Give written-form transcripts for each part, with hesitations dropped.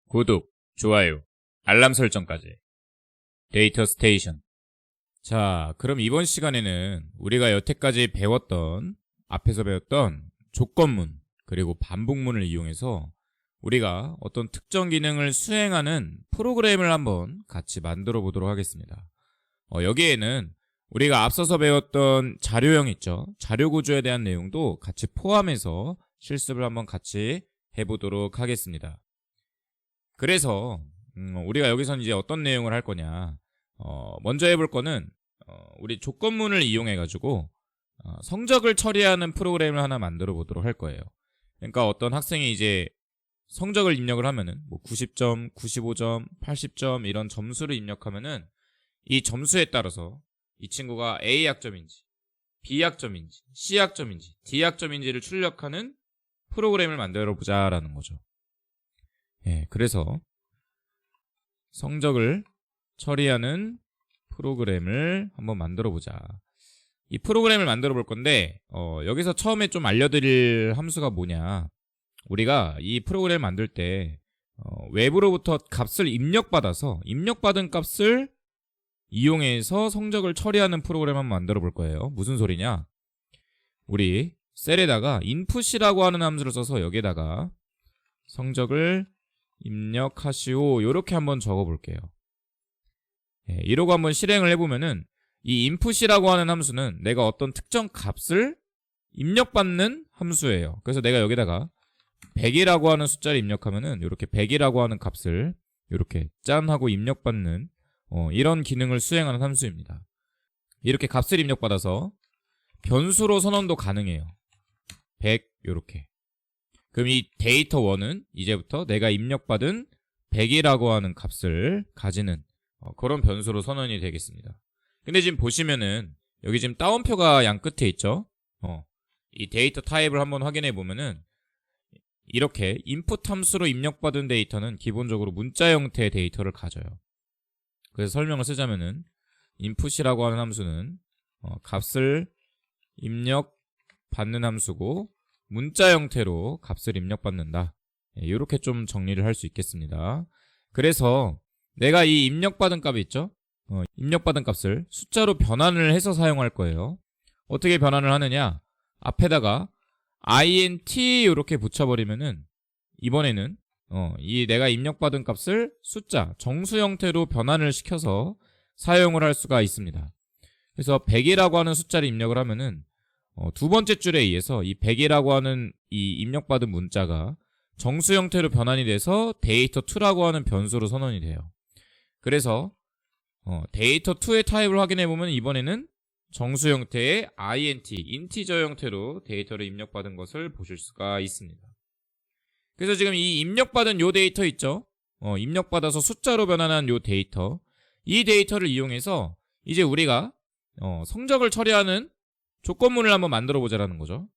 구독, 좋아요, 알람 설정까지. 데이터 스테이션. 자, 그럼 이번 시간에는 우리가 여태까지 앞에서 배웠던 조건문, 그리고 반복문을 이용해서 우리가 어떤 특정 기능을 수행하는 프로그램을 한번 같이 만들어 보도록 하겠습니다. 여기에는 우리가 앞서서 배웠던 자료형 있죠? 자료 구조에 대한 내용도 같이 포함해서 실습을 한번 같이 해보도록 하겠습니다. 그래서 우리가 여기서는 이제 어떤 내용을 할 거냐, 먼저 해볼 거는 우리 조건문을 이용해 가지고 성적을 처리하는 프로그램을 하나 만들어 보도록 할 거예요. 그러니까 어떤 학생이 이제 성적을 입력을 하면은 뭐 90점, 95점, 80점 이런 점수를 입력하면은 이 점수에 따라서 이 친구가 A 학점인지 B 학점인지 C 학점인지 D 학점인지를 출력하는 프로그램을 만들어 보자라는 거죠. 예, 그래서 성적을 처리하는 프로그램을 한번 만들어 보자. 이 프로그램을 만들어 볼 건데 여기서 처음에 좀 알려드릴 함수가 뭐냐, 우리가 이 프로그램을 만들 때 외부로부터 값을 입력받아서 입력받은 값을 이용해서 성적을 처리하는 프로그램 한번 만들어 볼 거예요. 무슨 소리냐, 우리 셀에다가 input이라고 하는 함수를 써서 여기에다가 성적을 입력하시오 이렇게 한번 적어 볼게요. 예, 이러고 한번 실행을 해보면은 이 input이라고 하는 함수는 내가 어떤 특정 값을 입력받는 함수예요. 그래서 내가 여기다가 100이라고 하는 숫자를 입력하면은 이렇게 100이라고 하는 값을 이렇게 짠 하고 입력받는 이런 기능을 수행하는 함수입니다. 이렇게 값을 입력받아서 변수로 선언도 가능해요. 100 이렇게. 그럼 이 데이터 1은 이제부터 내가 입력받은 100이라고 하는 값을 가지는 그런 변수로 선언이 되겠습니다. 근데 지금 보시면은 여기 지금 따옴표가 양 끝에 있죠? 이 데이터 타입을 한번 확인해 보면은 이렇게 인풋 함수로 입력받은 데이터는 기본적으로 문자 형태의 데이터를 가져요. 그래서 설명을 쓰자면은 input이라고 하는 함수는 값을 입력받는 함수고 문자 형태로 값을 입력받는다. 이렇게 좀 정리를 할 수 있겠습니다. 그래서 내가 이 입력받은 값이 있죠? 입력받은 값을 숫자로 변환을 해서 사용할 거예요. 어떻게 변환을 하느냐, 앞에다가 int 이렇게 붙여버리면은 이번에는 이 내가 입력받은 값을 숫자, 정수 형태로 변환을 시켜서 사용을 할 수가 있습니다. 그래서 100이라고 하는 숫자를 입력을 하면은 두 번째 줄에 의해서 이 100이라고 하는 이 입력받은 문자가 정수 형태로 변환이 돼서 데이터2라고 하는 변수로 선언이 돼요. 그래서 데이터2의 타입을 확인해보면 이번에는 정수 형태의 int, 인티저 형태로 데이터를 입력받은 것을 보실 수가 있습니다. 그래서 지금 이 입력받은 요 데이터 있죠? 입력받아서 숫자로 변환한 요 데이터, 이 데이터를 이용해서 이제 우리가 성적을 처리하는 조건문을 한번 만들어 보자라는 거죠.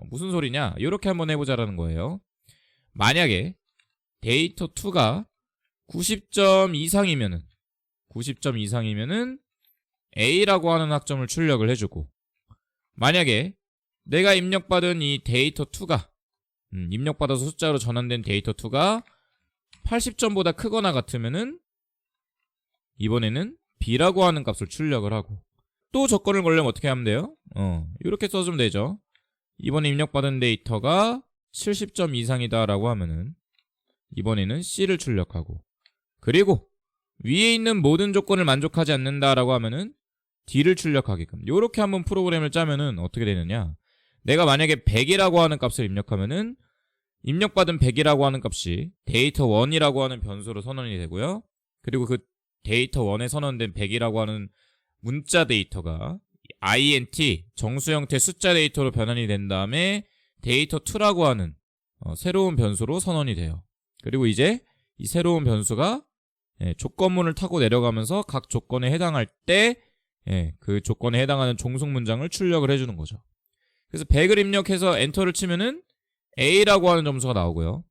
무슨 소리냐, 이렇게 한번 해보자라는 거예요. 만약에 데이터2가 90점 이상이면은 A라고 하는 학점을 출력을 해주고, 만약에 내가 입력받은 이 데이터2가 입력받아서 숫자로 전환된 데이터2가 80점보다 크거나 같으면은 이번에는 B라고 하는 값을 출력을 하고, 또 조건을 걸려면 어떻게 하면 돼요? 이렇게 써주면 되죠. 이번에 입력받은 데이터가 70점 이상이다 라고 하면은 이번에는 C를 출력하고, 그리고 위에 있는 모든 조건을 만족하지 않는다 라고 하면은 D를 출력하게끔 이렇게 한번 프로그램을 짜면은 어떻게 되느냐, 내가 만약에 100이라고 하는 값을 입력하면은 입력받은 100이라고 하는 값이 데이터1이라고 하는 변수로 선언이 되고요. 그리고 그 데이터1에 선언된 100이라고 하는 문자 데이터가 int, 정수 형태 숫자 데이터로 변환이 된 다음에 데이터2라고 하는 새로운 변수로 선언이 돼요. 그리고 이제 이 새로운 변수가 조건문을 타고 내려가면서 각 조건에 해당할 때 그 조건에 해당하는 종속 문장을 출력을 해주는 거죠. 그래서 100을 입력해서 엔터를 치면은 A라고 하는 점수가 나오고요.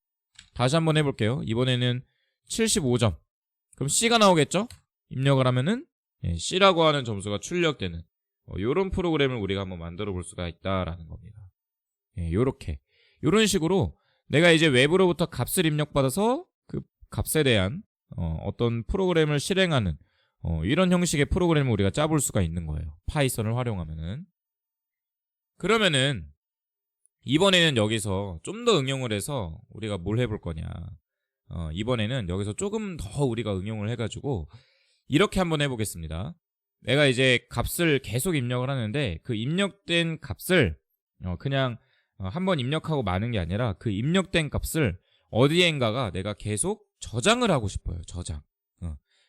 다시 한번 해볼게요. 이번에는 75점. 그럼 C가 나오겠죠? 입력을 하면은 C라고 하는 점수가 출력되는 이런 프로그램을 우리가 한번 만들어 볼 수가 있다라는 겁니다. 요런 식으로 내가 이제 외부로부터 값을 입력받아서 그 값에 대한 어떤 프로그램을 실행하는 이런 형식의 프로그램을 우리가 짜볼 수가 있는 거예요. 파이썬을 활용하면은. 그러면은 이번에는 여기서 좀 더 응용을 해서 우리가 뭘 해볼 거냐. 이번에는 여기서 조금 더 우리가 응용을 해가지고 이렇게 한번 해보겠습니다. 내가 이제 값을 계속 입력을 하는데 그 입력된 값을 그냥 한번 입력하고 마는 게 아니라 그 입력된 값을 어디엔가가 내가 계속 저장을 하고 싶어요. 저장.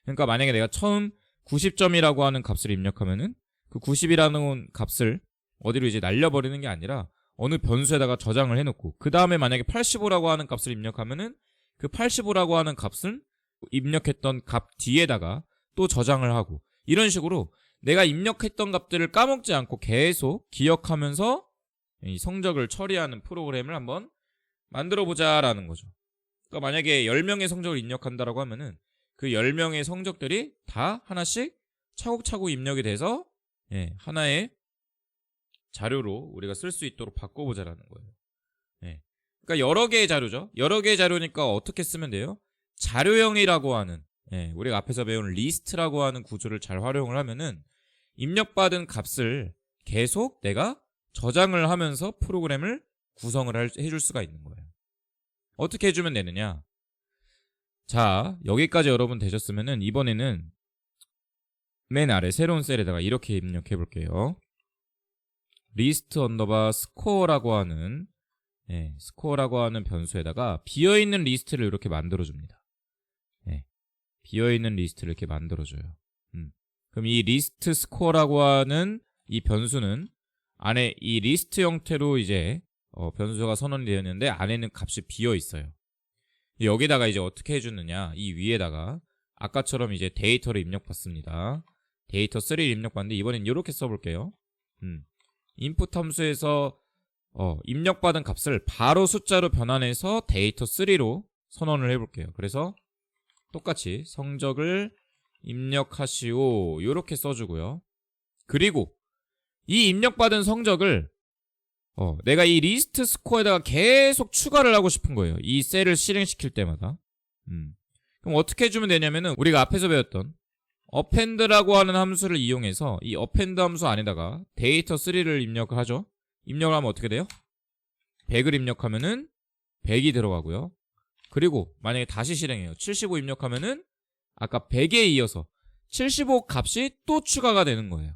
그러니까 만약에 내가 처음 90점이라고 하는 값을 입력하면은 그 90이라는 값을 어디로 이제 날려버리는 게 아니라 어느 변수에다가 저장을 해놓고 그 다음에 만약에 85라고 하는 값을 입력하면은 그 85라고 하는 값은 입력했던 값 뒤에다가 또 저장을 하고 이런 식으로 내가 입력했던 값들을 까먹지 않고 계속 기억하면서 이 성적을 처리하는 프로그램을 한번 만들어보자 라는 거죠. 그러니까 만약에 10명의 성적을 입력한다라고 하면은 그 10명의 성적들이 다 하나씩 차곡차곡 입력이 돼서 하나의 자료로 우리가 쓸 수 있도록 바꿔보자라는 거예요. 그러니까 여러 개의 자료죠. 여러 개의 자료니까 어떻게 쓰면 돼요? 자료형이라고 하는 우리가 앞에서 배운 리스트라고 하는 구조를 잘 활용을 하면은 입력받은 값을 계속 내가 저장을 하면서 프로그램을 구성을 해줄 수가 있는 거예요. 어떻게 해주면 되느냐? 자, 여기까지 여러분 되셨으면은 이번에는 맨 아래 새로운 셀에다가 이렇게 입력해 볼게요. 리스트 언더바 스코어라고 하는 스코어라고 하는 변수에다가 비어있는 리스트를 이렇게 만들어줍니다. 비어있는 리스트를 이렇게 만들어줘요. 그럼 이 리스트 스코어라고 하는 이 변수는 안에 이 리스트 형태로 이제 변수가 선언이 되어 있는데 안에는 값이 비어 있어요. 여기다가 이제 어떻게 해주느냐? 이 위에다가 아까처럼 이제 데이터를 입력받습니다. 데이터 3를 입력받는데 이번엔 이렇게 써볼게요. 인풋 함수에서 입력받은 값을 바로 숫자로 변환해서 데이터 3로 선언을 해볼게요. 그래서 똑같이 성적을 입력하시오 이렇게 써주고요. 그리고 이 입력받은 성적을 내가 이 리스트 스코어에다가 계속 추가를 하고 싶은 거예요. 이 셀을 실행시킬 때마다. 그럼 어떻게 해주면 되냐면은 우리가 앞에서 배웠던 append라고 하는 함수를 이용해서 이 append 함수 안에다가 데이터 3를 입력을 하죠. 입력을 하면 어떻게 돼요? 100을 입력하면은 100이 들어가고요. 그리고 만약에 다시 실행해요. 75 입력하면은 아까 100에 이어서 75 값이 또 추가가 되는 거예요.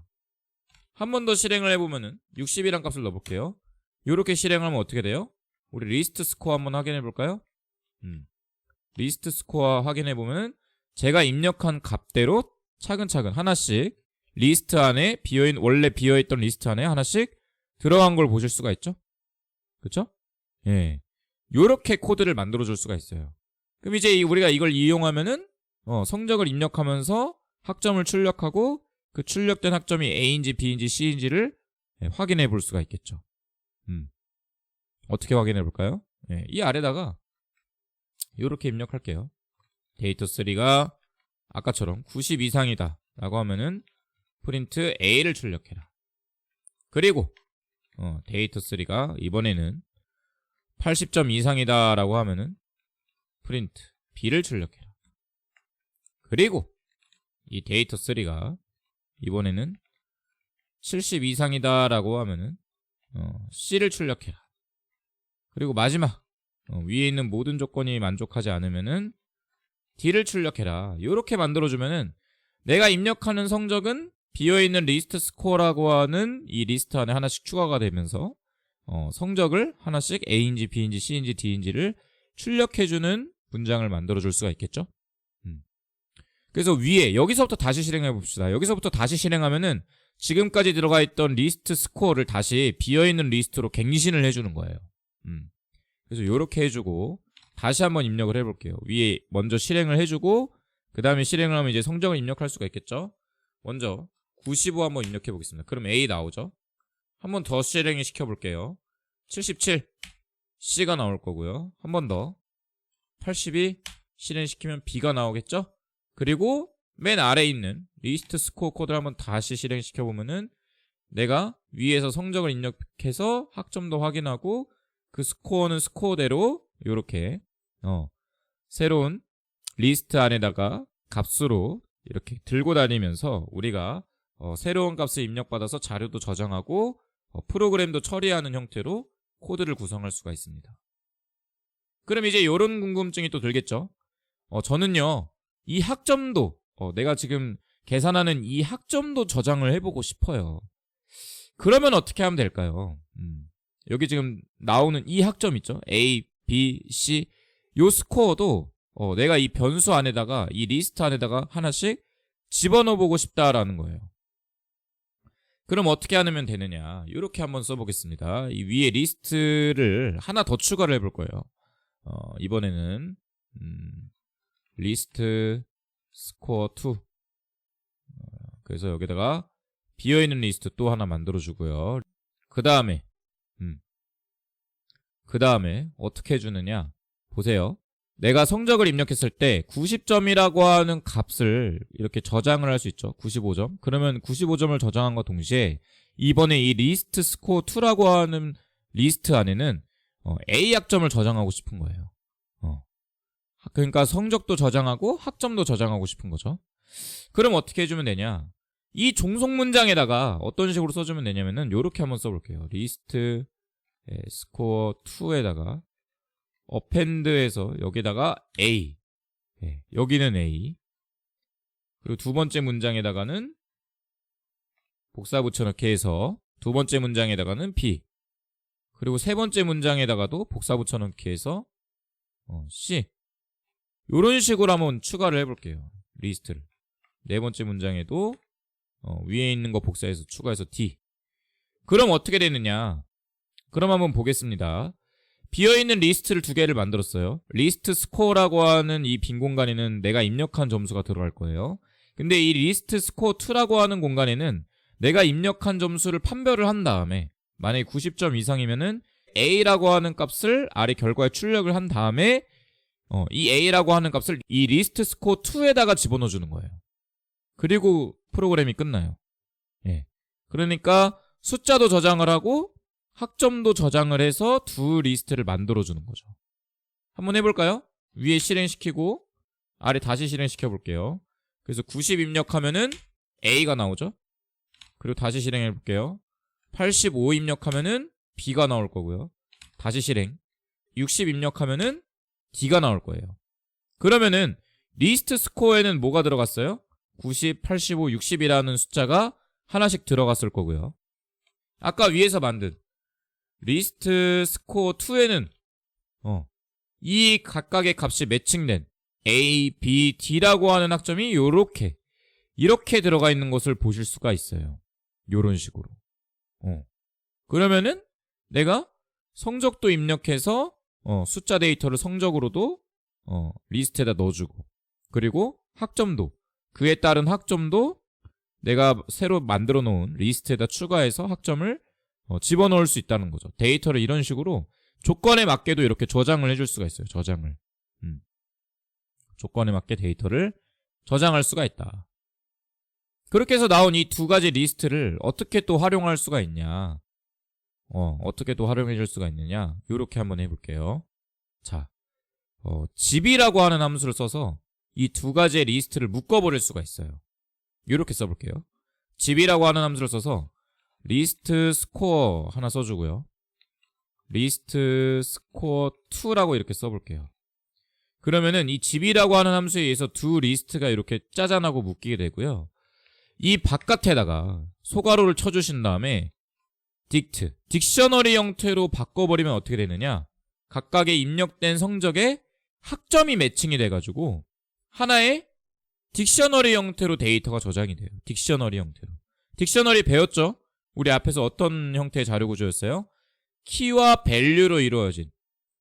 한 번 더 실행을 해보면은 60이란 값을 넣어볼게요. 이렇게 실행하면 어떻게 돼요? 우리 리스트 스코어 한번 확인해 볼까요? 리스트 스코어 확인해 보면 제가 입력한 값대로 차근차근 하나씩 리스트 안에 원래 비어있던 리스트 안에 하나씩 들어간 걸 보실 수가 있죠? 그쵸? 요렇게 코드를 만들어 줄 수가 있어요. 그럼 이제 우리가 이걸 이용하면은 성적을 입력하면서 학점을 출력하고 그 출력된 학점이 A인지 B인지 C인지를 확인해 볼 수가 있겠죠. 어떻게 확인해 볼까요? 이 아래다가 이렇게 입력할게요. 데이터 3가 아까처럼 90 이상이다 라고 하면은 프린트 A를 출력해라. 그리고 데이터 3가 이번에는 80점 이상이다 라고 하면은 프린트 B를 출력해라. 그리고 이 데이터 3가 이번에는 70 이상이다 라고 하면은 C를 출력해라. 그리고 마지막 위에 있는 모든 조건이 만족하지 않으면은 D를 출력해라. 이렇게 만들어주면은 내가 입력하는 성적은 비어있는 리스트 스코어라고 하는 이 리스트 안에 하나씩 추가가 되면서 성적을 하나씩 A인지 B인지 C인지 D인지를 출력해주는 문장을 만들어줄 수가 있겠죠. 그래서 위에 여기서부터 다시 실행해 봅시다. 여기서부터 다시 실행하면은 지금까지 들어가 있던 리스트 스코어를 다시 비어있는 리스트로 갱신을 해주는 거예요. 그래서 이렇게 해주고 다시 한번 입력을 해볼게요. 위에 먼저 실행을 해주고 그 다음에 실행을 하면 이제 성적을 입력할 수가 있겠죠. 먼저 95 한번 입력해 보겠습니다. 그럼 A 나오죠. 한번 더 실행을 시켜볼게요. 77 C가 나올 거고요. 한 번 더 82 실행시키면 B가 나오겠죠. 그리고 맨 아래에 있는 리스트 스코어 코드를 한번 다시 실행시켜보면은 내가 위에서 성적을 입력해서 학점도 확인하고 그 스코어는 스코어대로 이렇게 새로운 리스트 안에다가 값으로 이렇게 들고 다니면서 우리가 새로운 값을 입력받아서 자료도 저장하고 프로그램도 처리하는 형태로 코드를 구성할 수가 있습니다. 그럼 이제 이런 궁금증이 또 들겠죠. 저는요 이 학점도 내가 지금 계산하는 이 학점도 저장을 해보고 싶어요. 그러면 어떻게 하면 될까요? 여기 지금 나오는 이 학점 있죠? A, B, C 요 스코어도 내가 이 변수 안에다가 이 리스트 안에다가 하나씩 집어넣어 보고 싶다라는 거예요. 그럼 어떻게 하면 되느냐, 이렇게 한번 써보겠습니다. 이 위에 리스트를 하나 더 추가를 해볼 거예요. 이번에는 리스트 스코어 2 그래서 여기다가 비어있는 리스트 또 하나 만들어주고요. 그 다음에 어떻게 해주느냐, 보세요. 내가 성적을 입력했을 때 90점이라고 하는 값을 이렇게 저장을 할 수 있죠. 95점. 그러면 95점을 저장한과 동시에 이번에 이 리스트 스코어 2라고 하는 리스트 안에는 A 학점을 저장하고 싶은 거예요. 그러니까 성적도 저장하고 학점도 저장하고 싶은 거죠. 그럼 어떻게 해주면 되냐, 이 종속 문장에다가 어떤 식으로 써주면 되냐면은 요렇게 한번 써볼게요. 리스트 스코어 2에다가 어펜드에서 여기다가 A, 여기는 A, 그리고 두 번째 문장에다가는 복사 붙여넣기 해서 두 번째 문장에다가는 B, 그리고 세 번째 문장에다가도 복사 붙여넣기 해서 C, 요런 식으로 한번 추가를 해볼게요. 리스트를 네 번째 문장에도 위에 있는 거 복사해서 추가해서 D. 그럼 어떻게 되느냐, 그럼 한번 보겠습니다. 비어있는 리스트를 두 개를 만들었어요. 리스트 스코어라고 하는 이 빈 공간에는 내가 입력한 점수가 들어갈 거예요. 근데 이 리스트 스코어 2라고 하는 공간에는 내가 입력한 점수를 판별을 한 다음에 만약에 90점 이상이면은 A라고 하는 값을 아래 결과에 출력을 한 다음에 이 A라고 하는 값을 이 리스트 스코어 2에다가 집어넣어 주는 거예요. 그리고 프로그램이 끝나요. 그러니까 숫자도 저장을 하고 학점도 저장을 해서 두 리스트를 만들어주는 거죠. 한번 해볼까요? 위에 실행시키고 아래 다시 실행시켜 볼게요. 그래서 90 입력하면은 A가 나오죠. 그리고 다시 실행해 볼게요. 85 입력하면은 B가 나올 거고요. 다시 실행. 60 입력하면은 D가 나올 거예요. 그러면은 리스트 스코어에는 뭐가 들어갔어요? 90, 85, 60이라는 숫자가 하나씩 들어갔을 거고요. 아까 위에서 만든 리스트 스코어 2에는 이 각각의 값이 매칭된 A, B, D라고 하는 학점이 이렇게 들어가 있는 것을 보실 수가 있어요. 요런 식으로. 그러면은 내가 성적도 입력해서 숫자 데이터를 성적으로도 리스트에다 넣어주고, 그리고 학점도, 그에 따른 학점도 내가 새로 만들어 놓은 리스트에다 추가해서 학점을 집어넣을 수 있다는 거죠. 데이터를 이런 식으로 조건에 맞게도 이렇게 저장을 해줄 수가 있어요. 저장을. 조건에 맞게 데이터를 저장할 수가 있다. 그렇게 해서 나온 이 두 가지 리스트를 어떻게 또 활용할 수가 있냐, 어떻게 또 활용해 줄 수가 있느냐, 요렇게 한번 해볼게요. 자, 집이라고 하는 함수를 써서 이 두 가지의 리스트를 묶어버릴 수가 있어요. 요렇게 써볼게요. 집이라고 하는 함수를 써서 리스트 스코어 하나 써주고요. 리스트 스코어 2라고 이렇게 써볼게요. 그러면은 이 집이라고 하는 함수에 의해서 두 리스트가 이렇게 짜잔하고 묶이게 되고요. 이 바깥에다가 소괄호를 쳐주신 다음에 딕셔너리 형태로 바꿔버리면 어떻게 되느냐, 각각의 입력된 성적에 학점이 매칭이 돼가지고 하나의 딕셔너리 형태로 데이터가 저장이 돼요. 딕셔너리 형태로. 딕셔너리 배웠죠? 우리 앞에서 어떤 형태의 자료 구조였어요? 키와 밸류로 이루어진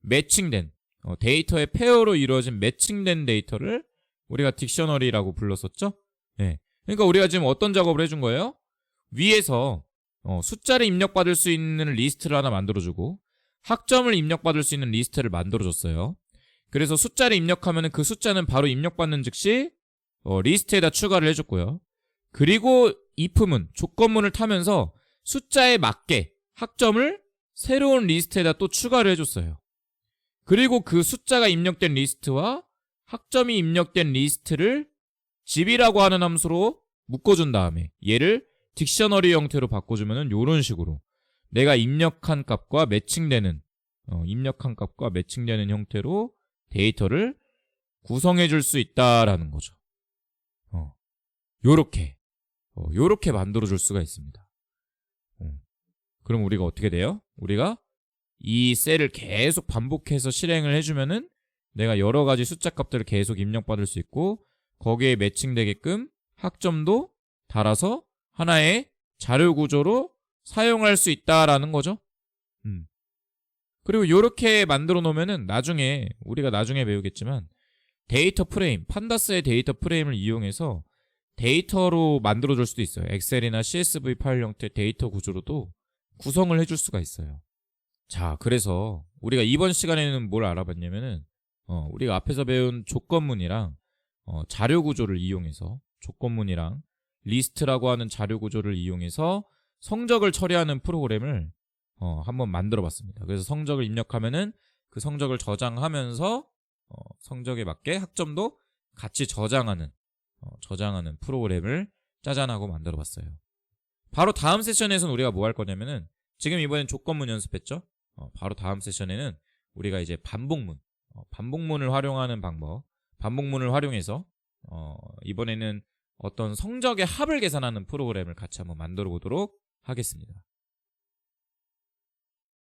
매칭된 데이터의 페어로 이루어진 매칭된 데이터를 우리가 딕셔너리라고 불렀었죠? 그러니까 우리가 지금 어떤 작업을 해준 거예요? 위에서 숫자를 입력받을 수 있는 리스트를 하나 만들어주고 학점을 입력받을 수 있는 리스트를 만들어줬어요. 그래서 숫자를 입력하면 그 숫자는 바로 입력받는 즉시 리스트에다 추가를 해줬고요. 그리고 if문, 조건문을 타면서 숫자에 맞게 학점을 새로운 리스트에다 또 추가를 해줬어요. 그리고 그 숫자가 입력된 리스트와 학점이 입력된 리스트를 집이라고 하는 함수로 묶어준 다음에 얘를 딕셔너리 형태로 바꿔주면은 요런 식으로 내가 입력한 값과 매칭되는 형태로 데이터를 구성해 줄 수 있다라는 거죠. 요렇게 만들어 줄 수가 있습니다. 그럼 우리가 어떻게 돼요? 우리가 이 셀을 계속 반복해서 실행을 해주면은 내가 여러 가지 숫자 값들을 계속 입력받을 수 있고 거기에 매칭되게끔 학점도 달아서 하나의 자료 구조로 사용할 수 있다라는 거죠. 그리고 이렇게 만들어 놓으면은 우리가 나중에 배우겠지만 데이터 프레임, 판다스의 데이터 프레임을 이용해서 데이터로 만들어 줄 수도 있어요. 엑셀이나 CSV 파일 형태 데이터 구조로도 구성을 해줄 수가 있어요. 자, 그래서 우리가 이번 시간에는 뭘 알아봤냐면은 우리가 앞에서 배운 조건문이랑 자료 구조를 이용해서 조건문이랑 리스트라고 하는 자료 구조를 이용해서 성적을 처리하는 프로그램을 한번 만들어 봤습니다. 그래서 성적을 입력하면은 그 성적을 저장하면서 성적에 맞게 학점도 같이 저장하는 프로그램을 짜잔하고 만들어 봤어요. 바로 다음 세션에서는 우리가 뭐 할 거냐면은 지금 이번엔 조건문 연습했죠? 바로 다음 세션에는 우리가 이제 반복문을 활용하는 방법, 반복문을 활용해서 이번에는 어떤 성적의 합을 계산하는 프로그램을 같이 한번 만들어 보도록 하겠습니다.